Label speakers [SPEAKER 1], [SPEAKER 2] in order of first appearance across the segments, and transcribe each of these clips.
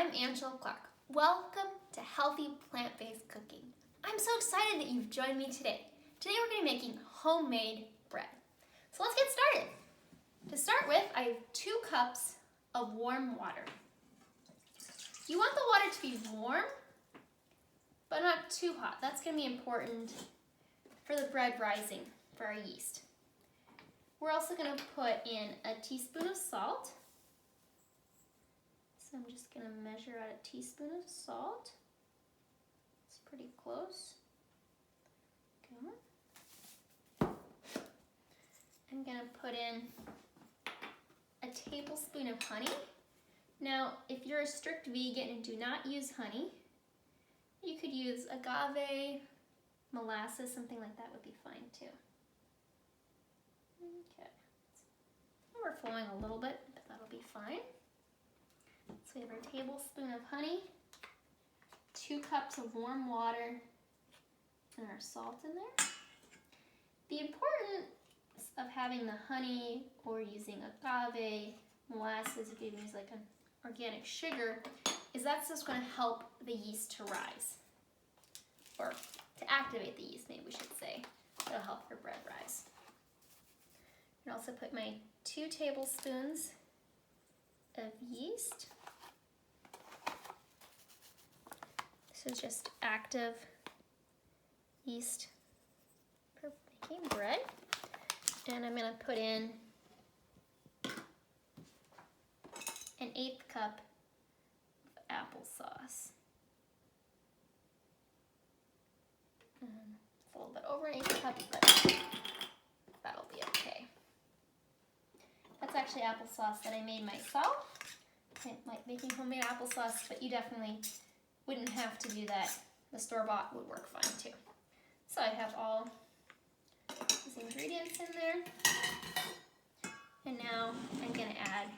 [SPEAKER 1] I'm Angela Clark. Welcome to Healthy Plant-Based Cooking. I'm so excited that you've joined me today. Today we're going to be making homemade bread. So let's get started. To start with, I have 2 cups of warm water. You want the water to be warm, but not too hot. That's going to be important for the bread rising for our yeast. We're also going to put in a teaspoon of salt. So I'm just going to measure out a teaspoon of salt. It's pretty close. Okay. I'm going to put in a tablespoon of honey. Now, if you're a strict vegan and do not use honey, you could use agave, molasses, something like that would be fine too. Okay. Overflowing a little bit, but that'll be fine. So we have our tablespoon of honey, 2 cups of warm water, and our salt in there. The importance of having the honey or using agave, molasses, if you use like an organic sugar, is that's just going to help the yeast to rise. Or to activate the yeast, maybe we should say. It'll help your bread rise. And also put my 2 tablespoons of yeast. This is just active yeast for making bread. And I'm going to put in an 1/8 cup of applesauce. It's a little bit over an 1/8 cup, but that'll be okay. That's actually applesauce that I made myself. I like making homemade applesauce, but you definitely wouldn't have to do that. The store-bought would work fine too. So I have all these ingredients in there. And now I'm going to add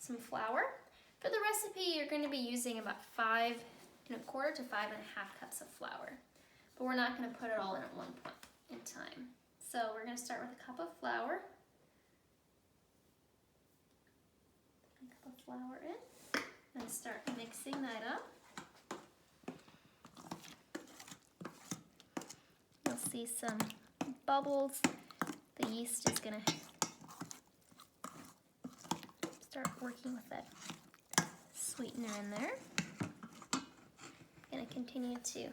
[SPEAKER 1] some flour. For the recipe, you're going to be using about 5 1/4 to 5 1/2 cups of flour. But we're not going to put it all in at one point in time. So we're going to start with a cup of flour. A cup of flour in. And start mixing that up. You'll see some bubbles. The yeast is going to start working with that sweetener in there. Going to continue to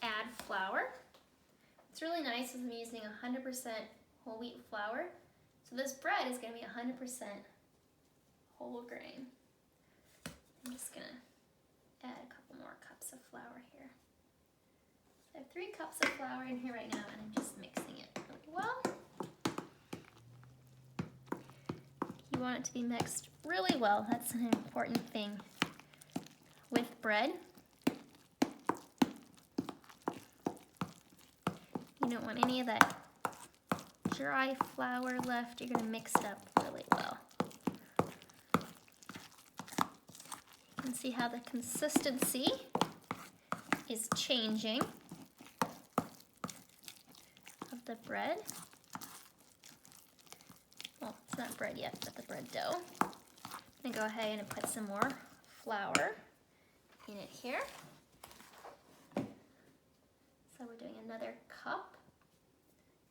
[SPEAKER 1] add flour. It's really nice as I'm using 100% whole wheat flour. So this bread is going to be 100% whole grain. I'm just going to add a couple more cups of flour here. I have 3 cups of flour in here right now, and I'm just mixing it really well. You want it to be mixed really well. That's an important thing with bread. You don't want any of that dry flour left. You're going to mix it up really well. You can see how the consistency is changing of the bread. Well, it's not bread yet, but the bread dough. I'm going to go ahead and put some more flour in it here. So we're doing another cup.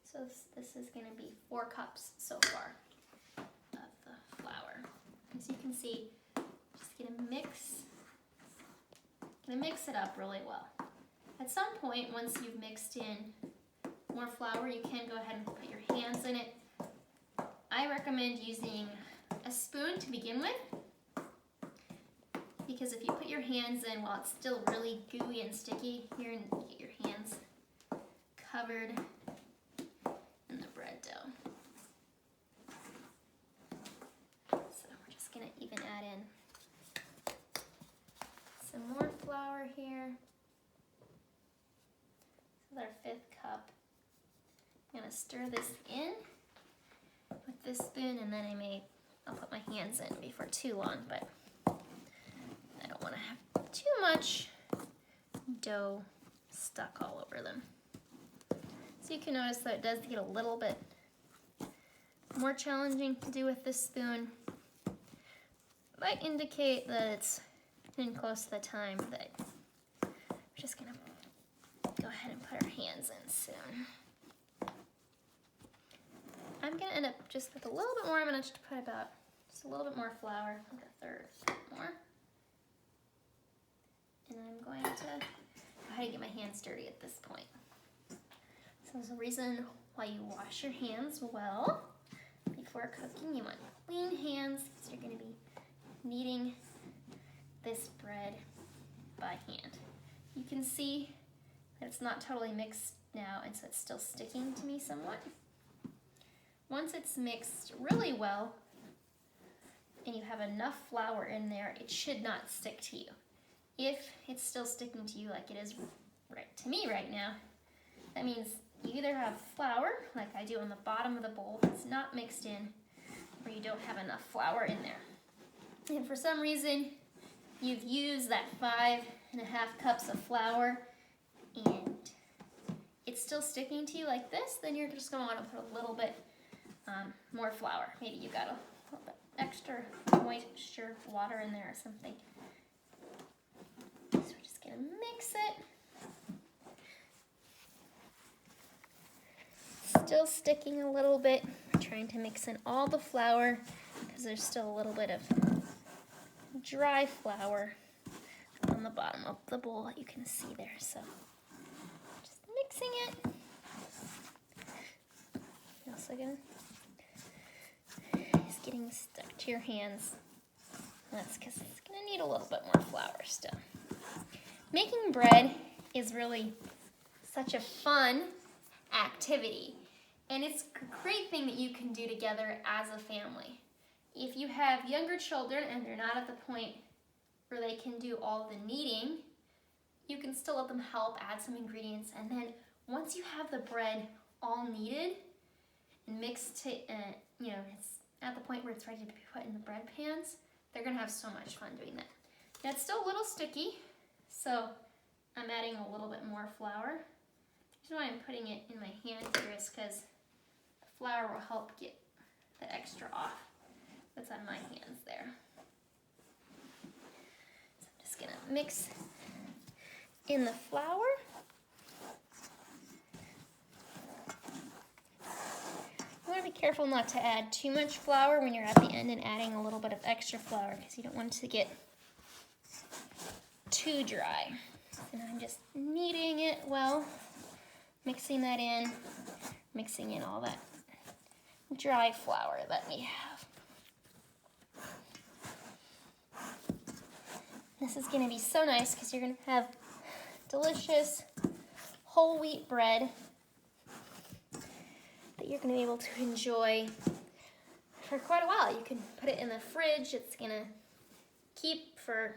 [SPEAKER 1] So this is going to be 4 cups so far of the flour. As you can see, just going to mix it up really well. At some point, once you've mixed in more flour, you can go ahead and put your hands in it. I recommend using a spoon to begin with, because if you put your hands in while it's still really gooey and sticky, you're going to get your hands covered in the bread dough. So we're just going to even add in some more flour here. This is our 5th cup. I'm going to stir this in with this spoon, and then I'll put my hands in before too long, but I don't want to have too much dough stuck all over them. So you can notice that it does get a little bit more challenging to do with this spoon. Might indicate that it's getting close to the time that we're just gonna go ahead and put our hands in soon. I'm gonna end up just with a little bit more. I'm gonna just put about just a little bit more flour, like a third more. And I'm going to go ahead and get my hands dirty at this point. So there's a reason why you wash your hands well before cooking. You want clean hands because you're going to be kneading this bread by hand. You can see that it's not totally mixed now, and so it's still sticking to me somewhat. Once it's mixed really well and you have enough flour in there, it should not stick to you. If it's still sticking to you like it is right to me right now, that means you either have flour, like I do on the bottom of the bowl, that's not mixed in, or you don't have enough flour in there. And for some reason, you've used that 5.5 cups of flour and it's still sticking to you like this, then you're just going to want to put a little bit more flour. Maybe you got a little bit extra moisture water in there or something. So we're just going to mix it. Still sticking a little bit. I'm trying to mix in all the flour because there's still a little bit of dry flour on the bottom of the bowl that you can see there. So just mixing it. You're also gonna, it's getting stuck to your hands. That's because it's gonna need a little bit more flour still. Making bread is really such a fun activity, and it's a great thing that you can do together as a family. If you have younger children and they're not at the point where they can do all the kneading, you can still let them help add some ingredients, and then once you have the bread all kneaded and mixed to, it's at the point where it's ready to be put in the bread pans, they're gonna have so much fun doing that. Now it's still a little sticky, so I'm adding a little bit more flour. The reason why I'm putting it in my hand here is because the flour will help get the extra off that's on my hands there. So I'm just gonna mix in the flour. You want to be careful not to add too much flour when you're at the end and adding a little bit of extra flour because you don't want it to get too dry. And I'm just kneading it well, mixing that in, mixing in all that dry flour that we have. This is going to be so nice because you're going to have delicious whole wheat bread that you're going to be able to enjoy for quite a while. You can put it in the fridge. It's going to keep for,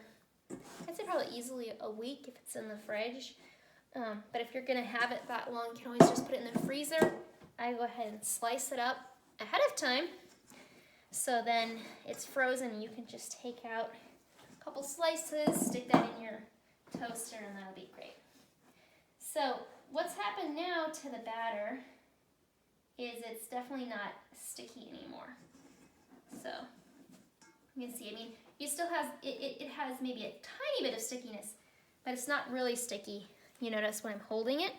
[SPEAKER 1] I'd say probably easily a week if it's in the fridge. But if you're going to have it that long, you can always just put it in the freezer. I go ahead and slice it up ahead of time. So then it's frozen and you can just take out a couple slices, stick that in your toaster, and that'll be great. So what's happened now to the batter is it's definitely not sticky anymore. So you can see, I mean, it still has, it has maybe a tiny bit of stickiness, but it's not really sticky. You notice when I'm holding it,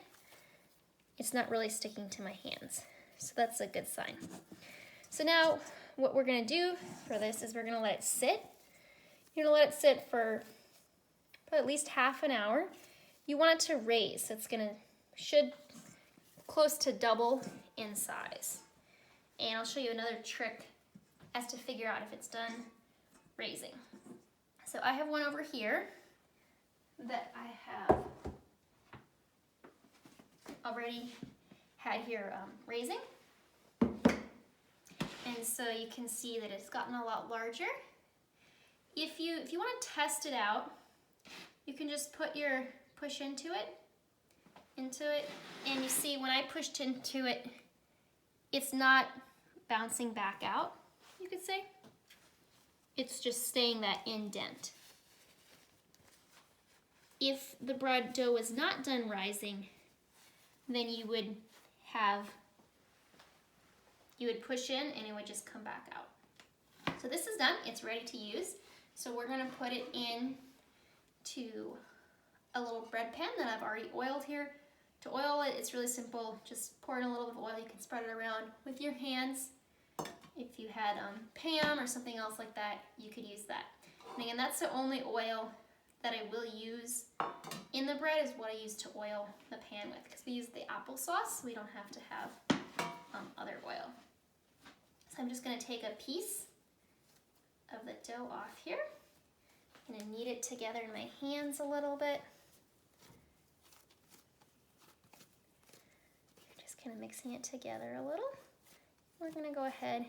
[SPEAKER 1] it's not really sticking to my hands. So that's a good sign. So now what we're gonna do for this is we're gonna let it sit. You're gonna let it sit for at least half an hour. You want it to raise, so it's should close to double in size. And I'll show you another trick as to figure out if it's done raising. So I have one over here that I have already had here raising. And so you can see that it's gotten a lot larger. If you want to test it out, you can just push into it, and you see when I pushed into it, it's not bouncing back out, you could say. It's just staying that indent. If the bread dough is not done rising, then you would push in and it would just come back out. So this is done, it's ready to use. So we're gonna put it in to a little bread pan that I've already oiled here. To oil it, it's really simple. Just pour in a little bit of oil. You can spread it around with your hands. If you had Pam or something else like that, you could use that. And again, that's the only oil that I will use in the bread, is what I use to oil the pan with, because we use the applesauce. We don't have to have other oil. So I'm just going to take a piece of the dough off here. I'm going to knead it together in my hands a little bit. Just kind of mixing it together a little. We're going to go ahead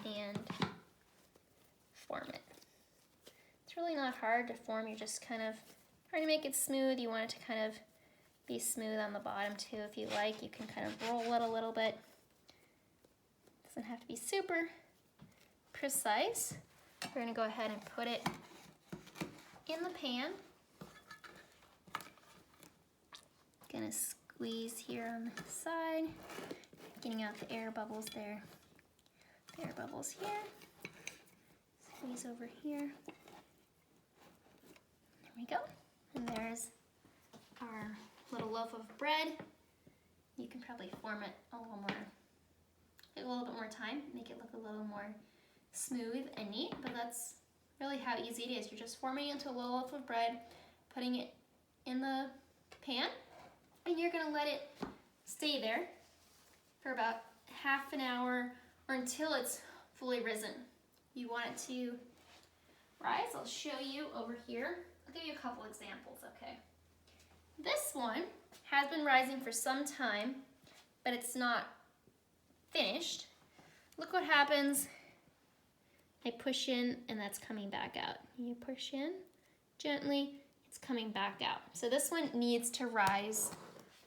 [SPEAKER 1] and form it. It's really not hard to form. You're just kind of trying to make it smooth. You want it to kind of be smooth on the bottom too. If you like, you can kind of roll it a little bit. Doesn't have to be super precise. We're going to go ahead and put it in the pan. Gonna squeeze here on the side, getting out the air bubbles there. The air bubbles here. Squeeze over here. There we go. And there's our little loaf of bread. You can probably form it a little more, take a little bit more time, make it look a little more smooth and neat, but that's really how easy it is. You're just forming it into a little loaf of bread, putting it in the pan, and you're gonna let it stay there for about half an hour or until it's fully risen. You want it to rise. I'll show you over here. I'll give you a couple examples, okay? This one has been rising for some time, but it's not finished. Look what happens. I push in and that's coming back out. You push in gently, it's coming back out. So this one needs to rise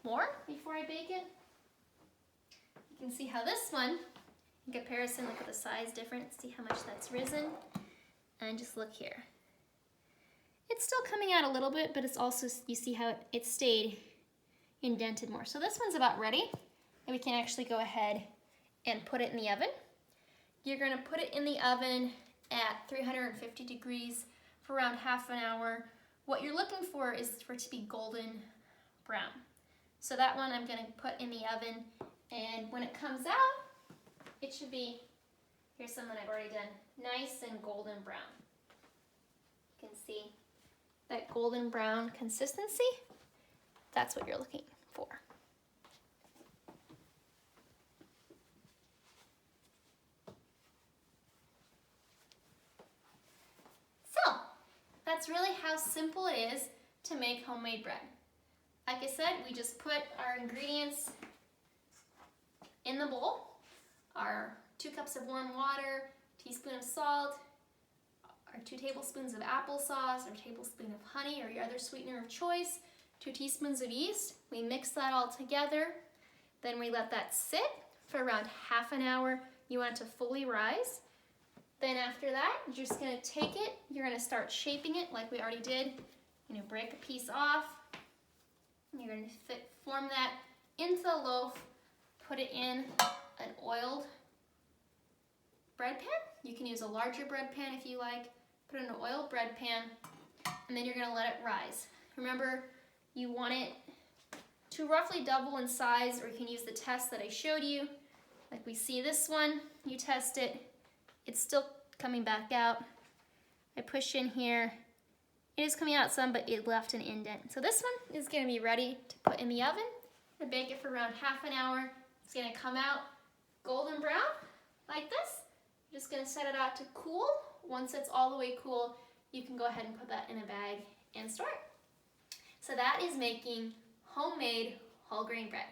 [SPEAKER 1] more before I bake it. You can see how this one, in comparison, look at the size difference, see how much that's risen. And just look here. It's still coming out a little bit, but it's also, you see how it stayed indented more. So this one's about ready, and we can actually go ahead and put it in the oven. You're going to put it in the oven at 350 degrees for around half an hour. What you're looking for is for it to be golden brown. So that one I'm going to put in the oven, and when it comes out, it should be, here's some that I've already done, nice and golden brown. You can see that golden brown consistency. That's what you're looking for. So, that's really how simple it is to make homemade bread. Like I said, we just put our ingredients in the bowl, our 2 cups of warm water, teaspoon of salt, our 2 tablespoons of applesauce, or tablespoon of honey, or your other sweetener of choice, 2 teaspoons of yeast. We mix that all together. Then we let that sit for around half an hour. You want it to fully rise. Then after that, you're just gonna take it, you're gonna start shaping it like we already did. You're gonna break a piece off. You're gonna form that into the loaf, put it in an oiled bread pan. You can use a larger bread pan if you like. Put it in an oiled bread pan, and then you're gonna let it rise. Remember, you want it to roughly double in size, or you can use the test that I showed you. Like we see this one, you test it, it's still coming back out. I push in here, it is coming out some, but it left an indent. So this one is gonna be ready to put in the oven. I'm gonna bake it for around half an hour. It's gonna come out golden brown, like this. I'm just gonna set it out to cool. Once it's all the way cool, you can go ahead and put that in a bag and store it. So that is making homemade whole grain bread.